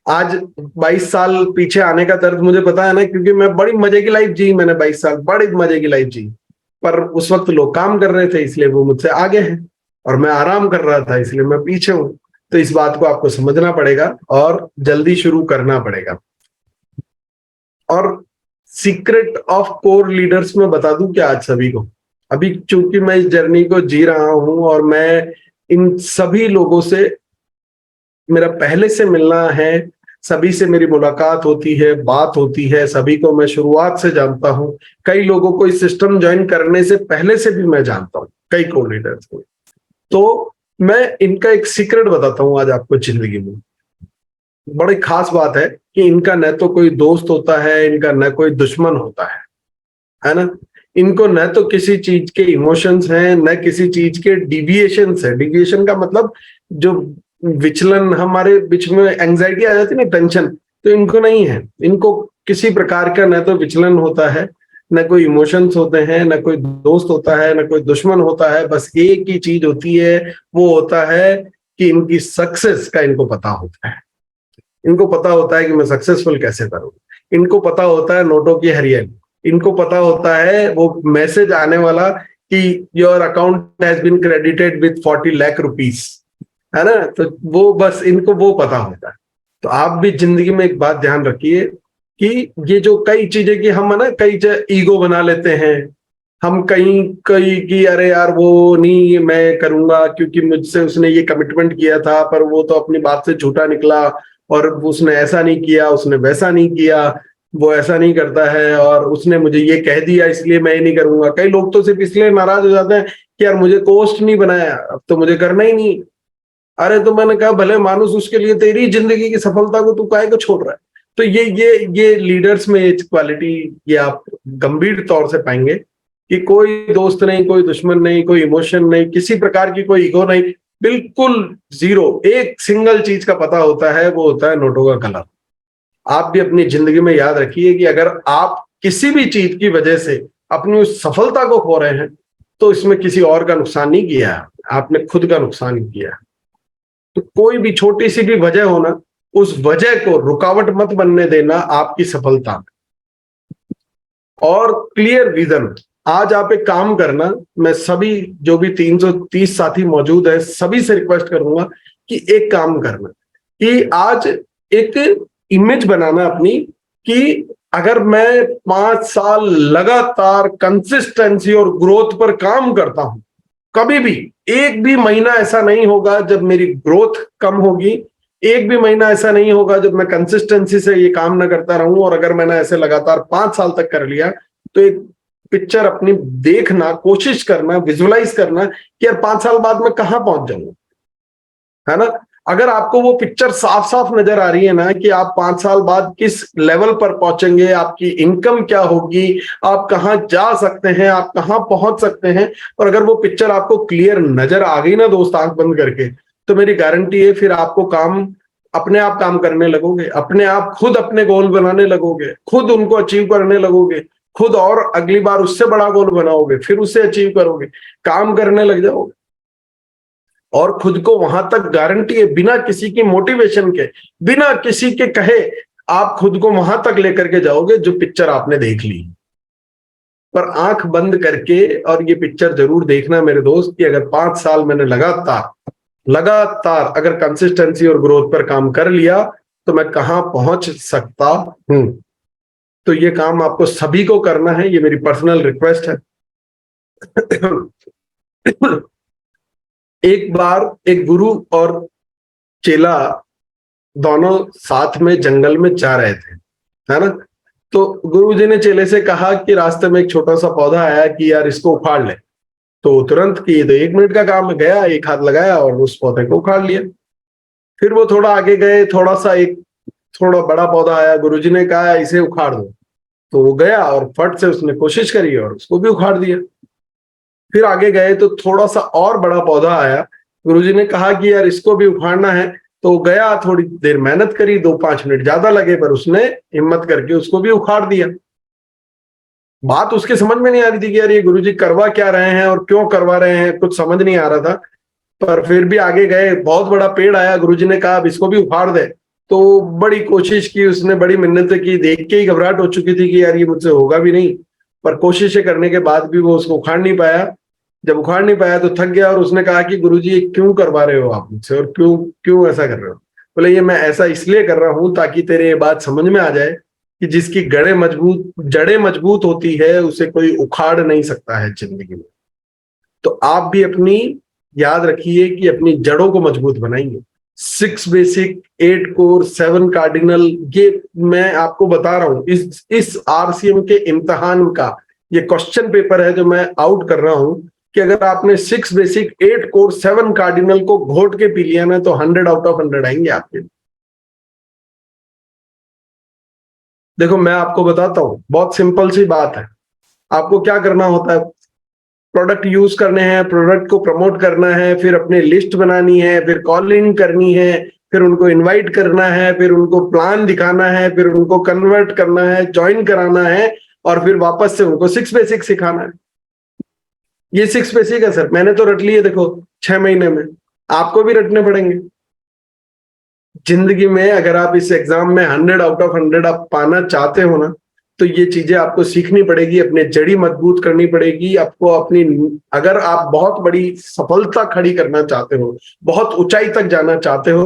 B: आज 22 साल पीछे आने का दर्द मुझे पता है ना, क्योंकि मैं बड़ी मजे की लाइफ जी, मैंने 22 साल बड़ी मजे की लाइफ जी। पर उस वक्त लोग काम कर रहे थे इसलिए वो मुझसे आगे हैं, और मैं आराम कर रहा था इसलिए मैं पीछे हूं। तो इस बात को आपको समझना पड़ेगा और जल्दी शुरू करना पड़ेगा। और सीक्रेट ऑफ कोर लीडर्स में बता दूं क्या आज सभी को, अभी चूंकि मैं इस जर्नी को जी रहा हूं और मैं इन सभी लोगों से मेरा पहले से मिलना है, सभी से मेरी मुलाकात होती है, बात होती है, सभी को मैं शुरुआत से जानता हूं। कई लोगों को इस सिस्टम ज्वाइन करने से पहले से भी मैं जानता हूं, कई कोर लीडर्स को। तो मैं इनका एक सीक्रेट बताता हूं आज आपको जिंदगी में। बड़ी खास बात है कि इनका न तो कोई दोस्त होता है, इनका न कोई दुश्मन होता है ना। इनको न तो किसी चीज के इमोशंस हैं, न किसी चीज के डिविएशंस है। डिविएशन का मतलब जो विचलन, हमारे बीच में एंजाइटी आ जाती है ना, टेंशन, तो इनको नहीं है। इनको किसी प्रकार का न तो विचलन होता है, न कोई इमोशंस होते हैं, न कोई दोस्त होता है, न कोई दुश्मन होता है। बस एक ही चीज होती है, वो होता है कि इनकी सक्सेस का इनको पता होता है। इनको पता होता है कि मैं सक्सेसफुल कैसे करूं। इनको पता होता है नोटों की हरियाली। इनको पता होता है वो मैसेज आने वाला कि your account has been credited with 40 lakh rupees, है ना। तो वो बस इनको वो पता होता है। तो आप भी जिंदगी में एक बात ध्यान रखिए कि ये जो कई चीजें कि हम है ना, कई ईगो बना लेते हैं। हम कहीं कहीं कि अरे यार वो नहीं, मैं करूंगा क्योंकि मुझसे उसने ये कमिटमेंट किया था, पर वो तो अपनी बात से झूठा निकला, और उसने ऐसा नहीं किया, उसने वैसा नहीं किया, वो ऐसा नहीं करता है, और उसने मुझे ये कह दिया इसलिए मैं ये नहीं करूंगा। कई लोग तो सिर्फ इसलिए नाराज हो जाते हैं कि यार मुझे कोस्ट नहीं बनाया, अब तो मुझे करना ही नहीं। अरे तो मैंने कहा भले मानुस उसके लिए तेरी जिंदगी की सफलता को तू काहे को छोड़ रहा है। तो ये लीडर्स में ये क्वालिटी ये आप गंभीर तौर से पाएंगे कि कोई दोस्त नहीं, कोई दुश्मन नहीं, कोई इमोशन नहीं, किसी प्रकार की कोई ईगो नहीं, बिल्कुल जीरो। एक सिंगल चीज का पता होता है, वो होता है नोटों का कलर। आप भी अपनी जिंदगी में याद रखिए कि अगर आप किसी भी चीज की वजह से अपनी उस सफलता को खो रहे हैं तो इसमें किसी और का नुकसान नहीं किया, आपने खुद का नुकसान किया। तो कोई भी छोटी सी भी वजह हो ना, उस वजह को रुकावट मत बनने देना आपकी सफलता में। और क्लियर विजन। आज आप एक काम करना, मैं सभी जो भी 330 साथी मौजूद है सभी से रिक्वेस्ट करूंगा कि एक काम करना कि आज एक इमेज बनाना अपनी कि अगर मैं 5 साल लगातार कंसिस्टेंसी और ग्रोथ पर काम करता हूं, कभी भी एक भी महीना ऐसा नहीं होगा जब मेरी ग्रोथ कम होगी, एक भी महीना ऐसा नहीं होगा जब मैं कंसिस्टेंसी से ये काम ना करता रहूं। और अगर मैंने ऐसे लगातार 5 साल तक कर लिया तो एक पिक्चर अपनी देखना, कोशिश करना, विजुअलाइज करना कि यार 5 साल बाद मैं कहां पहुंच जाऊंगा, है ना। अगर आपको वो पिक्चर साफ साफ नजर आ रही है ना कि आप 5 साल बाद किस लेवल पर पहुंचेंगे, आपकी इनकम क्या होगी, आप कहां जा सकते हैं, आप कहां पहुंच सकते हैं, और अगर वो पिक्चर आपको क्लियर नजर आ गई ना दोस्त, आंख बंद करके, तो मेरी गारंटी है फिर आपको काम अपने आप काम करने लगोगे, अपने आप खुद अपने गोल बनाने लगोगे, खुद उनको अचीव करने लगोगे, खुद और अगली बार उससे बड़ा गोल बनाओगे, फिर उससे अचीव करोगे, काम करने लग जाओगे। और खुद को वहां तक गारंटी है, बिना किसी की मोटिवेशन के, बिना किसी के कहे, आप खुद को वहां तक लेकर के जाओगे जो पिक्चर आपने देख ली। पर आंख बंद करके और ये पिक्चर जरूर देखना मेरे दोस्त कि अगर 5 साल मैंने लगातार लगातार अगर कंसिस्टेंसी और ग्रोथ पर काम कर लिया तो मैं कहां पहुंच सकता हूं। तो ये काम आपको सभी को करना है, ये मेरी पर्सनल रिक्वेस्ट है। एक बार एक गुरु और चेला दोनों साथ में जंगल में जा रहे थे, है ना। तो गुरु जी ने चेले से कहा कि रास्ते में एक छोटा सा पौधा आया कि यार इसको उखाड़ ले। तो तुरंत की, तो 1 मिनट का काम गया, एक हाथ लगाया और उस पौधे को उखाड़ लिया। फिर वो थोड़ा आगे गए, थोड़ा सा एक थोड़ा बड़ा पौधा आया, गुरुजी ने कहा इसे उखाड़ दो। तो वो गया और फट से उसने कोशिश करी और उसको भी उखाड़ दिया। फिर आगे गए तो थोड़ा सा और बड़ा पौधा आया, गुरुजी ने कहा कि यार इसको भी उखाड़ना है, तो गया, थोड़ी देर मेहनत करी, 2-5 मिनट ज्यादा लगे, पर उसने हिम्मत करके उसको भी उखाड़ दिया। बात उसके समझ में नहीं आ रही थी कि यार ये गुरुजी करवा क्या रहे हैं और क्यों करवा रहे हैं, कुछ समझ नहीं आ रहा था। पर फिर भी आगे गए, बहुत बड़ा पेड़ आया, गुरुजी ने कहा अब इसको भी उखाड़ दे। तो बड़ी कोशिश की उसने, बड़ी मिन्नतें की, देख के ही घबराहट हो चुकी थी कि यार ये मुझसे होगा भी नहीं। पर कोशिशें करने के बाद भी वो उसको उखाड़ नहीं पाया। जब उखाड़ नहीं पाया तो थक गया, और उसने कहा कि गुरुजी ये क्यों करवा रहे हो आप मुझसे, और क्यों क्यों ऐसा कर रहे हो? बोले ये मैं ऐसा इसलिए कर रहा हूं ताकि तेरे ये बात समझ में आ जाए कि जिसकी जड़ें मजबूत होती है उसे कोई उखाड़ नहीं सकता है जिंदगी में। तो आप भी अपनी याद रखिए कि अपनी जड़ों को मजबूत बनाइए। 6 बेसिक, 8 कोर, 7 कार्डिनल, ये मैं आपको बता रहा हूं, इस आरसीएम के इम्तिहान का ये क्वेश्चन पेपर है जो मैं आउट कर रहा हूं कि अगर आपने 6 बेसिक, 8 कोर, 7 कार्डिनल को घोट के पी लिया ना तो 100 आउट ऑफ 100 आएंगे आपके। देखो मैं आपको बताता हूं, बहुत सिंपल सी बात है। आपको क्या करना होता है? प्रोडक्ट यूज करने हैं, प्रोडक्ट को प्रमोट करना है, फिर अपनी लिस्ट बनानी है, फिर कॉलिंग करनी है, फिर उनको इनवाइट करना है, फिर उनको प्लान दिखाना है, फिर उनको कन्वर्ट करना है, ज्वाइन कराना है, और फिर वापस से उनको 6 बेसिक सिखाना है। ये 6 बेसिक है सर, मैंने तो रट लिए देखो 6 महीने में। आपको भी रटने पड़ेंगे। जिंदगी में अगर आप इस एग्जाम में 100 आउट ऑफ 100 आप पाना चाहते हो ना, तो ये चीजें आपको सीखनी पड़ेगी, अपने जड़ी मजबूत करनी पड़ेगी आपको अपनी। अगर आप बहुत बड़ी सफलता खड़ी करना चाहते हो, बहुत ऊंचाई तक जाना चाहते हो,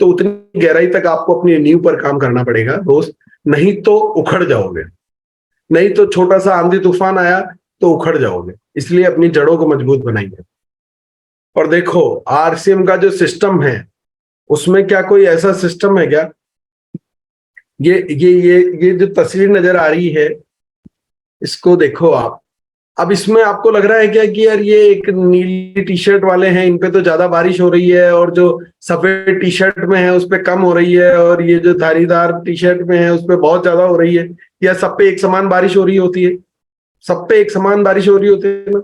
B: तो उतनी गहराई तक आपको अपनी नींव पर काम करना पड़ेगा दोस्त। नहीं तो उखड़ जाओगे, नहीं तो छोटा सा आंधी तूफान आया तो उखड़ जाओगे। इसलिए अपनी जड़ों को मजबूत बनाइए। और देखो आरसीएम का जो सिस्टम है, उसमें क्या कोई ऐसा सिस्टम है क्या? ये जो तस्वीर नजर आ रही है, इसको देखो आप। अब इसमें आपको लग रहा है क्या कि यार ये एक नीली टी शर्ट वाले हैं, इन पे तो ज्यादा बारिश हो रही है, और जो सफेद टी शर्ट में है उस पे कम हो रही है, और ये जो धारीदार टी शर्ट में है उस पे बहुत ज्यादा हो रही है? या सब पे एक समान बारिश हो रही होती है? सब पे एक समान बारिश हो रही होती है ना?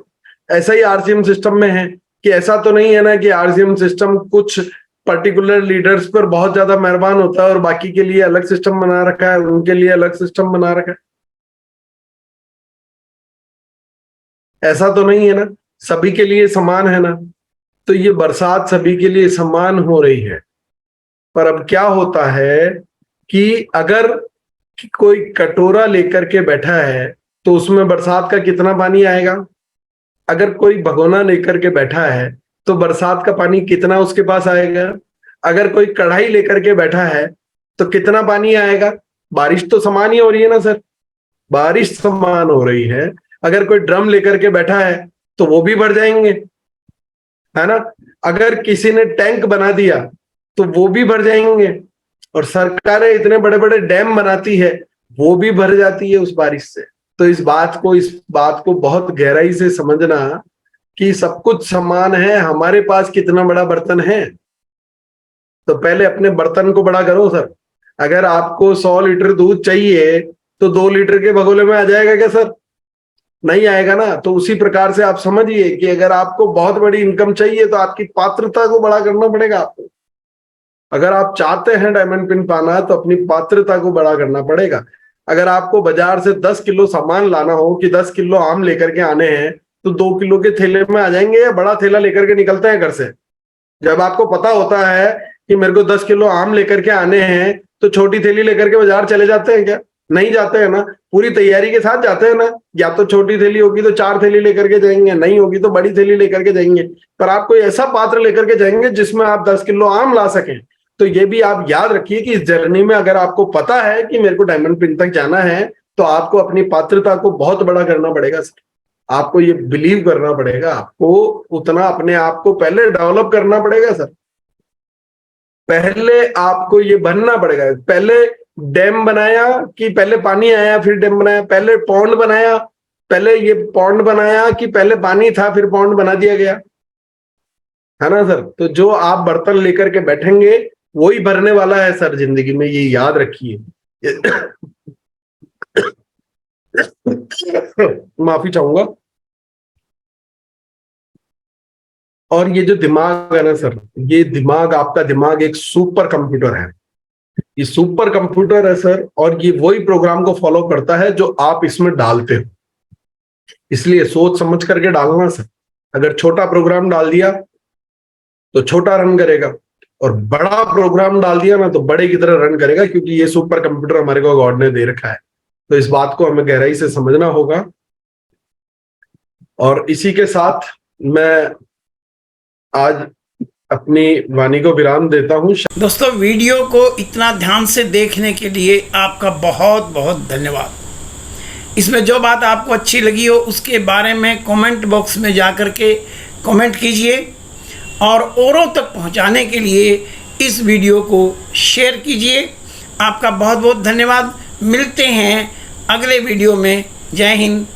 B: ऐसा ही आरसीएम सिस्टम में है कि ऐसा तो नहीं है ना कि आरसीएम सिस्टम कुछ पर्टिकुलर लीडर्स पर बहुत ज्यादा मेहरबान होता है और बाकी के लिए अलग सिस्टम बना रखा है, उनके लिए अलग सिस्टम बना रखा है। ऐसा तो नहीं है ना, सभी के लिए समान है ना? तो ये बरसात सभी के लिए समान हो रही है। पर अब क्या होता है कि अगर कोई कटोरा लेकर के बैठा है तो उसमें बरसात का कितना पानी आएगा? अगर कोई भगोना लेकर के बैठा है तो बरसात का पानी कितना उसके पास आएगा? अगर कोई कढ़ाई लेकर के बैठा है तो कितना पानी आएगा? बारिश तो समान ही हो रही है ना सर, बारिश समान हो रही है। अगर कोई ड्रम लेकर के बैठा है तो वो भी भर जाएंगे, है ना? अगर किसी ने टैंक बना दिया तो वो भी भर जाएंगे, और सरकारें इतने बड़े बड़े डैम बनाती है, वो भी भर जाती है उस बारिश से। तो इस बात को बहुत गहराई से समझना कि सब कुछ समान है, हमारे पास कितना बड़ा बर्तन है। तो पहले अपने बर्तन को बड़ा करो सर। अगर आपको 100 लीटर दूध चाहिए तो 2 लीटर के भगोले में आ जाएगा क्या सर? नहीं आएगा ना। तो उसी प्रकार से आप समझिए कि अगर आपको बहुत बड़ी इनकम चाहिए तो आपकी पात्रता को बड़ा करना पड़ेगा आपको। अगर आप चाहते हैं डायमंड पिन पाना तो अपनी पात्रता को बड़ा करना पड़ेगा। अगर आपको बाजार से 10 किलो सामान लाना हो कि 10 किलो आम लेकर के आने हैं, तो 2 किलो के थैले में आ जाएंगे या बड़ा थैला लेकर के निकलते हैं घर से? जब आपको पता होता है कि मेरे को 10 किलो आम लेकर के आने हैं, तो छोटी थैली लेकर के बाजार चले जाते हैं क्या? नहीं जाते हैं ना। पूरी तैयारी के साथ जाते हैं ना। या तो छोटी थैली होगी तो 4 थैली लेकर के जाएंगे, नहीं होगी तो बड़ी थैली लेकर के जाएंगे। पर आप कोई ऐसा पात्र लेकर के जाएंगे जिसमें आप 10 किलो आम ला सकें। तो ये भी आप याद रखिए कि इस जर्नी में अगर आपको पता है कि मेरे को डायमंड पिन तक जाना है, तो आपको अपनी पात्रता को बहुत बड़ा करना पड़ेगा। आपको ये बिलीव करना पड़ेगा, आपको उतना अपने आप को पहले डेवलप करना पड़ेगा सर। पहले आपको ये बनना पड़ेगा। पहले डैम बनाया कि पहले पानी आया फिर डैम बनाया? पहले पौंड बनाया, पहले ये पौंड बनाया कि पहले पानी था फिर पौंड बना दिया गया? है ना सर? तो जो आप बर्तन लेकर के बैठेंगे वही भरने वाला है सर जिंदगी में, ये याद रखिए। माफी चाहूंगा। और ये जो दिमाग है ना सर, ये दिमाग, आपका दिमाग एक सुपर कंप्यूटर है। ये सुपर कंप्यूटर है सर, और ये वही प्रोग्राम को फॉलो करता है जो आप इसमें डालते हो। इसलिए सोच समझ करके डालना सर। अगर छोटा प्रोग्राम डाल दिया तो छोटा रन करेगा, और बड़ा प्रोग्राम डाल दिया ना तो बड़े की तरह रन करेगा, क्योंकि ये सुपर कंप्यूटर हमारे को गॉड ने दे रखा है। तो इस बात को हमें गहराई से समझना होगा। और इसी के साथ मैं आज अपनी वाणी को विराम देता हूं।
A: दोस्तों, वीडियो को इतना ध्यान से देखने के लिए आपका बहुत बहुत धन्यवाद। इसमें जो बात आपको अच्छी लगी हो उसके बारे में कमेंट बॉक्स में जा कर के कमेंट कीजिए, और औरों तक पहुंचाने के लिए इस वीडियो को शेयर कीजिए। आपका बहुत बहुत धन्यवाद। मिलते हैं अगले वीडियो में। जय हिंद,